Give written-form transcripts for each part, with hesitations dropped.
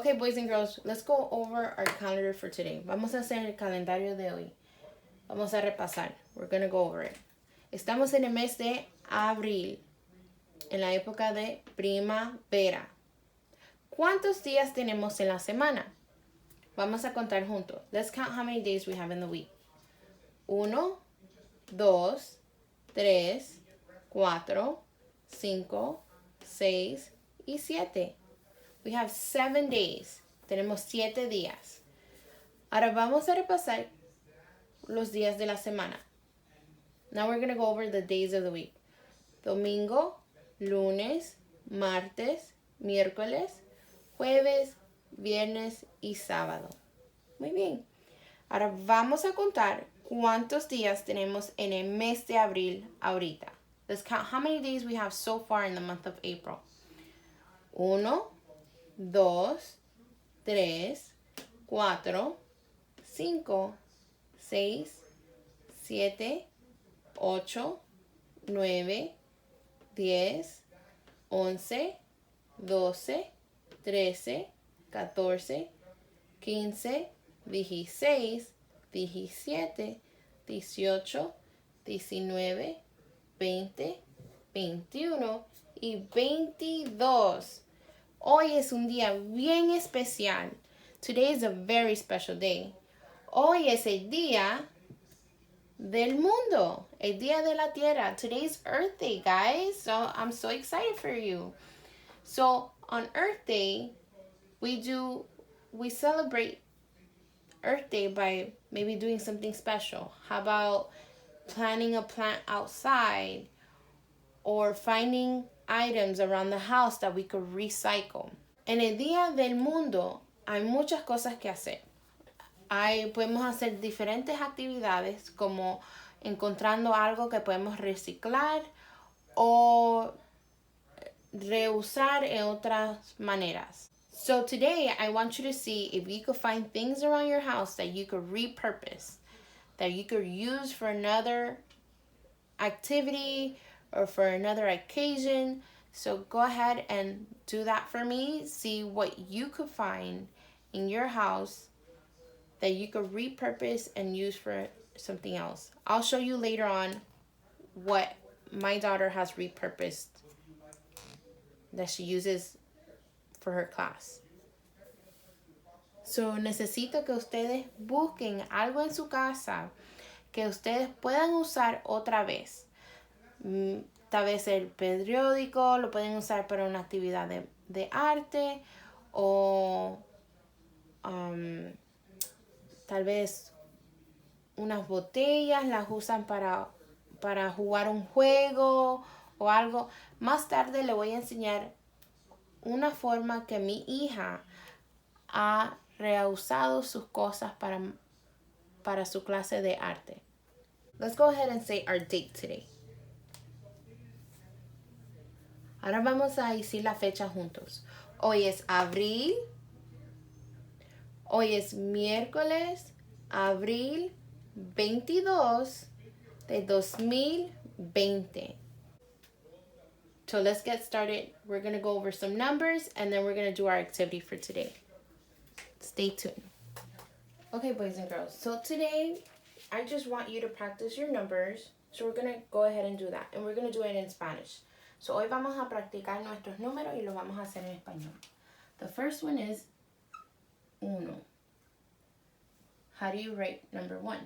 Okay, boys and girls, let's go over our calendar for today. Vamos a hacer el calendario de hoy. Vamos a repasar. We're going to go over it. Estamos en el mes de abril, en la época de primavera. ¿Cuántos días tenemos en la semana? Vamos a contar juntos. Let's count how many days we have in the week. 1, 2, 3, 4, 5, 6 y 7. We have 7 days. Tenemos 7 días. Ahora vamos a repasar los días de la semana. Now we're going to go over the days of the week. Domingo, lunes, martes, miércoles, jueves, viernes y sábado. Muy bien. Ahora vamos a contar cuántos días tenemos en el mes de abril ahorita. Let's count how many days we have so far in the month of April. 1, 2, 3, 4, 5, 6, 7, 8, 9, 10, 11, 12, 13, 14, 15, 16, 17, 18, 19, 20, 21 y 22. Hoy es un día bien especial. Today is a very special day. Hoy es el día del mundo, el día de la tierra. Today's Earth Day, guys. So I'm so excited for you. So on Earth Day, we celebrate Earth Day by maybe doing something special. How about planting a plant outside or finding items around the house that we could recycle? En el Día del Mundo hay muchas cosas que hacer. Podemos hacer diferentes actividades como encontrando algo que podemos reciclar o reusar en otras maneras. So today I want you to see if you could find things around your house that you could repurpose, that you could use for another activity or for another occasion. So go ahead and do that for me. See what you could find in your house that you could repurpose and use for something else. I'll show you later on what my daughter has repurposed that she uses for her class. So necesito que ustedes busquen algo en su casa que ustedes puedan usar otra vez. Tal vez el periódico lo pueden usar para una actividad de arte o tal vez unas botellas las usan para jugar un juego o algo. Más tarde le voy a enseñar una forma que mi hija ha reusado sus cosas para su clase de arte. Let's go ahead and say our date today. Ahora vamos a decir la fecha juntos. Hoy es abril. Hoy es miércoles, abril 22 de 2020. So let's get started. We're going to go over some numbers and then we're going to do our activity for today. Stay tuned. Okay, boys and girls. So today, I just want you to practice your numbers. So we're going to go ahead and do that. And we're going to do it in Spanish. So hoy vamos a practicar nuestros números y los vamos a hacer en español. The first one is uno. How do you write number 1?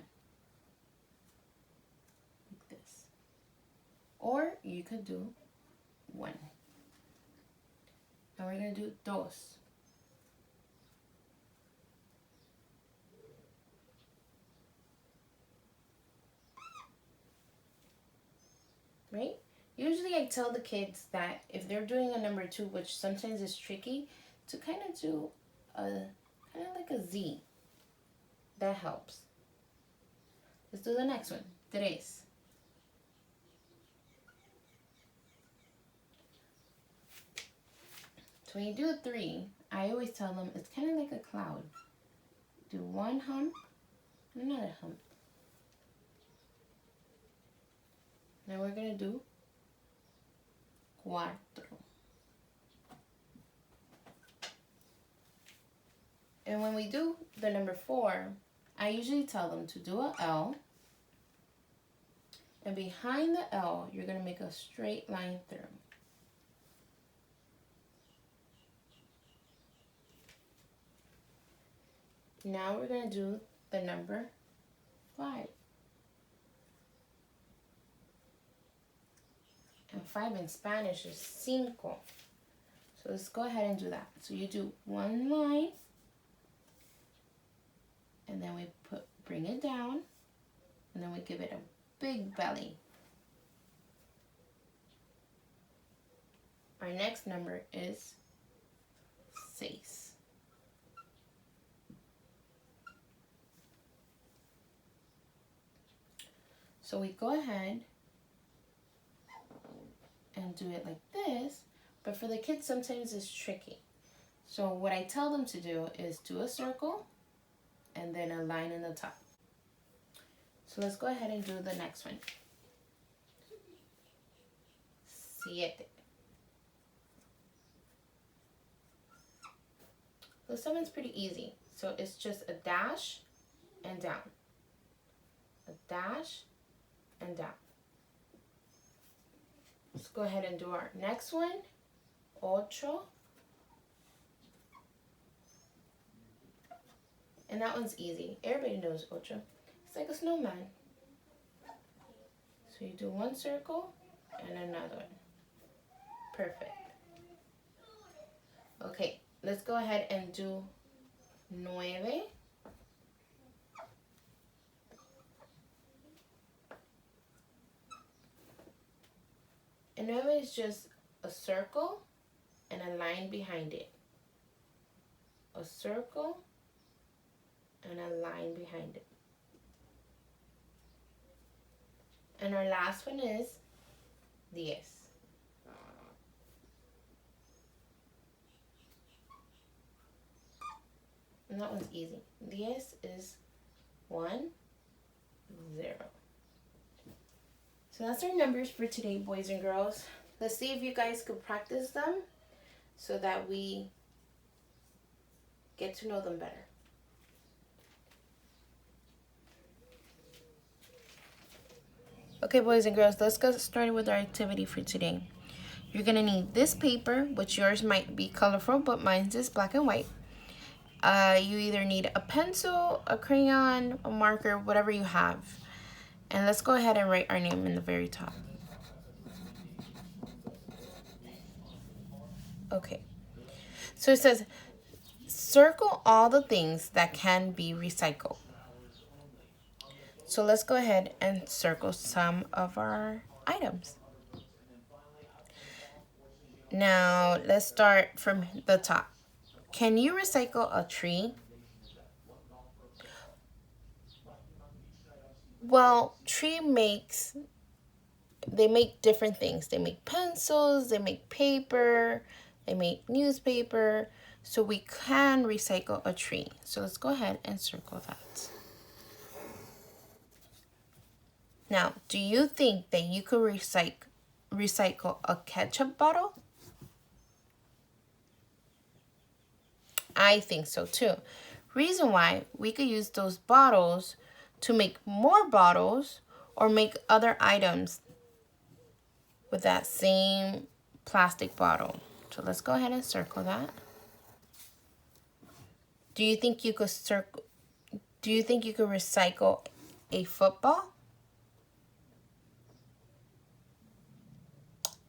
Like this. Or you could do 1. Now we're going to do dos. Right? Usually I tell the kids that if they're doing a number 2, which sometimes is tricky, to kind of do like a Z. That helps. Let's do the next one. Tres. So when you do a 3, I always tell them it's kind of like a cloud. Do one hump, another hump. Now we're going to do cuatro. And when we do the number 4, I usually tell them to do a L. And behind the L, you're going to make a straight line through. Now we're going to do the number 5. And 5 in Spanish is cinco. So let's go ahead and do that. So you do one line, and then we bring it down, and then we give it a big belly. Our next number is 6. So we go ahead and do it like this, but for the kids sometimes it's tricky. So what I tell them to do is do a circle and then a line in the top. So let's go ahead and do the next one. 7. The 7's pretty easy. So it's just a dash and down. A dash and down. Let's go ahead and do our next one. 8. And that one's easy. Everybody knows 8. It's like a snowman. So you do one circle and another one. Perfect. Okay, let's go ahead and do 9. And 9 is just a circle and a line behind it. A circle and a line behind it. And our last one is 10. And that one's easy. 10 is 1, 0. So that's our numbers for today, boys and girls. Let's see if you guys could practice them so that we get to know them better. Okay, boys and girls, let's get started with our activity for today. You're going to need this paper, which yours might be colorful, but mine's is black and white. You either need a pencil, a crayon, a marker, whatever you have. And let's go ahead and write our name in the very top. Okay. So it says, circle all the things that can be recycled. So let's go ahead and circle some of our items. Now, let's start from the top. Can you recycle a tree? Well, they make different things. They make pencils, they make paper, they make newspaper. So we can recycle a tree. So let's go ahead and circle that. Now, do you think that you could recycle a ketchup bottle? I think so too. Reason why, we could use those bottles to make more bottles or make other items with that same plastic bottle. So let's go ahead and circle that. Do you think you could recycle a football?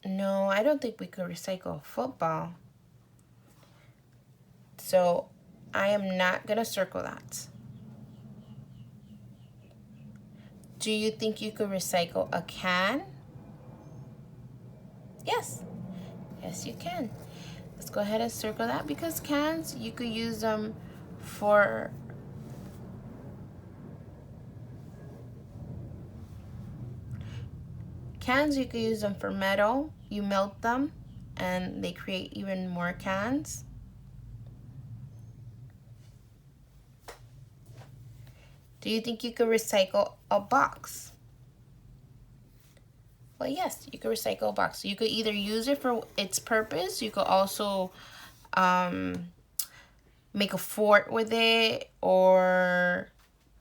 No, I don't think we could recycle a football. So I am not going to circle that. Do you think you could recycle a can? Yes. Yes, you can. Let's go ahead and circle that because cans, you could use them for metal. You melt them and they create even more cans. Do you think you could recycle a box? Well, yes, you could recycle a box. You could either use it for its purpose. You could also make a fort with it, or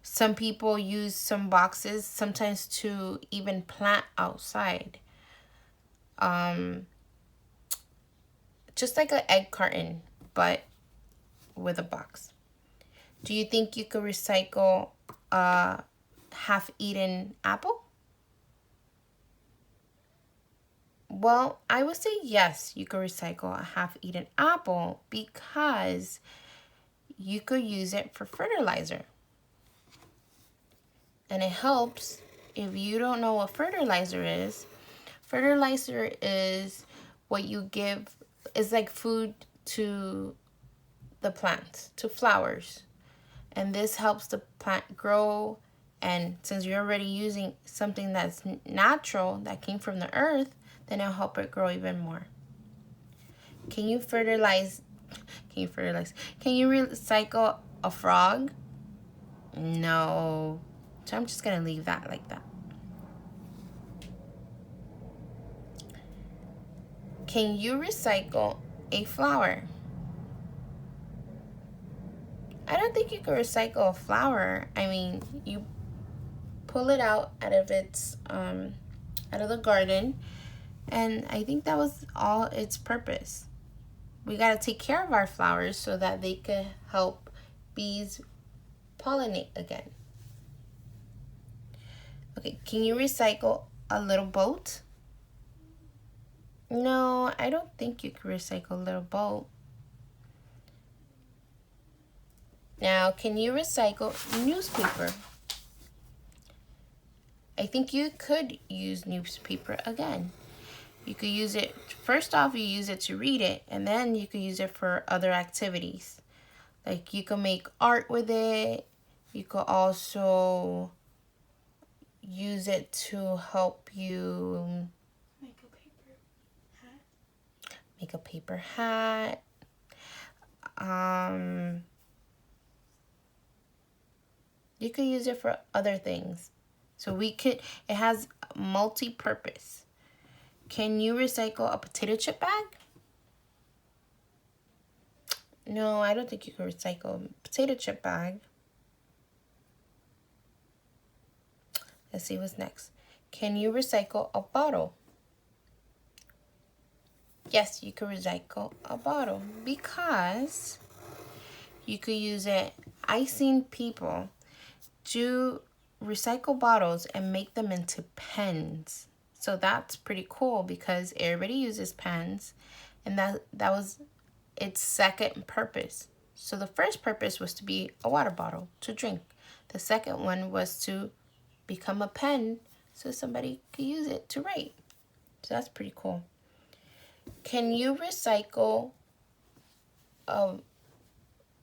some people use some boxes sometimes to even plant outside. Just like an egg carton, but with a box. Do you think you could recycle a half-eaten apple? Well, I would say yes, you could recycle a half-eaten apple because you could use it for fertilizer. And it helps. If you don't know what fertilizer is what you give, is like food to the plants, to flowers. And this helps the plant grow. And since you're already using something that's natural, that came from the earth, then it'll help it grow even more. Can you recycle a frog? No. So I'm just going to leave that like that. Can you recycle a flower? I don't think you can recycle a flower. I mean, you pull it out of its out of the garden, and I think that was all its purpose. We got to take care of our flowers so that they could help bees pollinate again. Okay, can you recycle a little boat? No, I don't think you can recycle a little boat. Now, can you recycle newspaper? I think you could use newspaper again. You could use it, first off, you use it to read it, and then you could use it for other activities. Like you can make art with it. You could also use it to help you make a paper hat. You could use it for other things. So it has multi-purpose. Can you recycle a potato chip bag? No, I don't think you can recycle a potato chip bag. Let's see what's next. Can you recycle a bottle? Yes, you can recycle a bottle because you could use it. I've seen people do recycle bottles and make them into pens. So that's pretty cool because everybody uses pens, and that was its second purpose. So the first purpose was to be a water bottle to drink. The second one was to become a pen so somebody could use it to write. So that's pretty cool. Can you recycle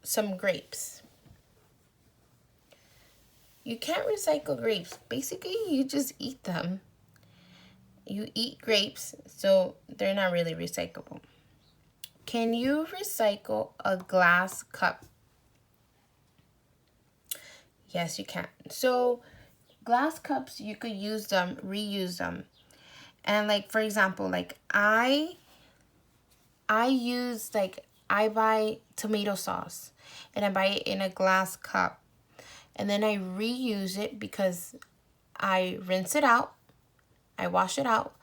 some grapes? You can't recycle grapes. Basically, you just eat them. You eat grapes, so they're not really recyclable. Can you recycle a glass cup? Yes, you can. So glass cups, you could use them, reuse them. And like, for example, like I buy tomato sauce and I buy it in a glass cup. And then I reuse it because I rinse it out, I wash it out,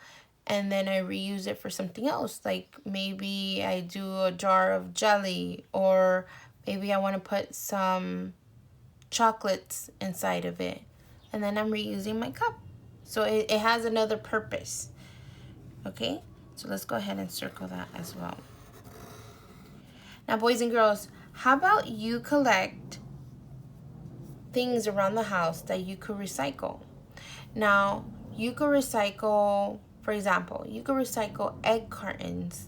and then I reuse it for something else. Like maybe I do a jar of jelly, or maybe I want to put some chocolates inside of it. And then I'm reusing my cup. So it has another purpose. Okay, so let's go ahead and circle that as well. Now, boys and girls, how about you collect things around the house that you could recycle? Now, you could recycle, for example, you could recycle egg cartons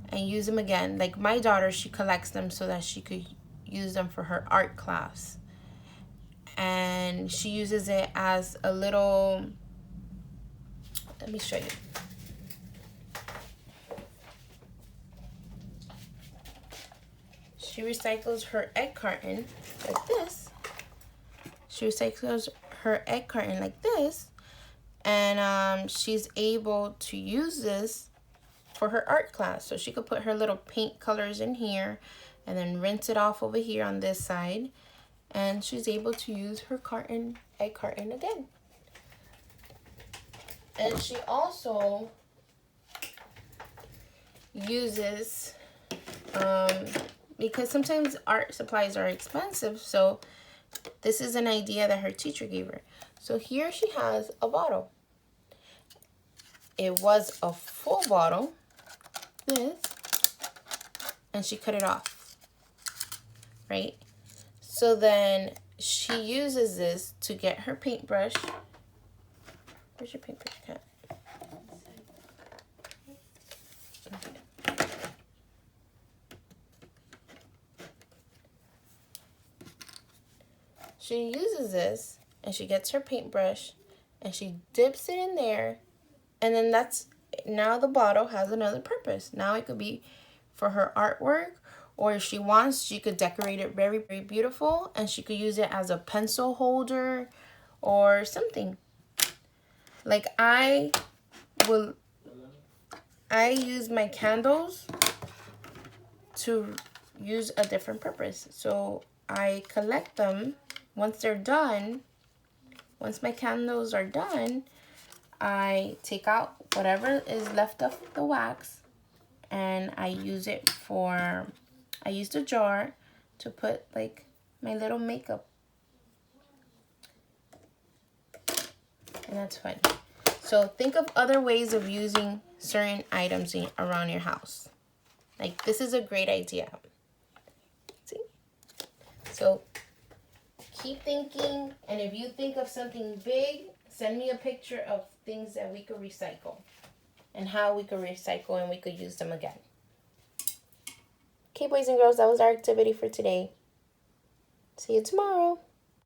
and use them again. Like my daughter, she collects them so that she could use them for her art class. And she uses it as a little, let me show you. She recycles her egg carton like this. She recycles her egg carton like this. And she's able to use this for her art class. So she could put her little paint colors in here. and then rinse it off over here on this side. And she's able to use her egg carton again. And she also uses, because sometimes art supplies are expensive, so this is an idea that her teacher gave her. So here she has a bottle. It was a full bottle, this, and she cut it off, right? So then she uses this to get her paintbrush. Where's your paintbrush, Kat? Okay. She uses this and she gets her paintbrush and she dips it in there, and then now the bottle has another purpose. Now it could be for her artwork, or if she wants, she could decorate it very, very beautiful, and she could use it as a pencil holder or something. Like I use my candles to use a different purpose. So I collect them once they're done. Once my candles are done, I take out whatever is left of the wax, and I use it for, I use the jar to put like my little makeup. And that's fun. So think of other ways of using certain items around your house. Like this is a great idea. See? So keep thinking, and if you think of something big, send me a picture of things that we could recycle and how we could recycle and we could use them again. Okay, boys and girls, that was our activity for today. See you tomorrow.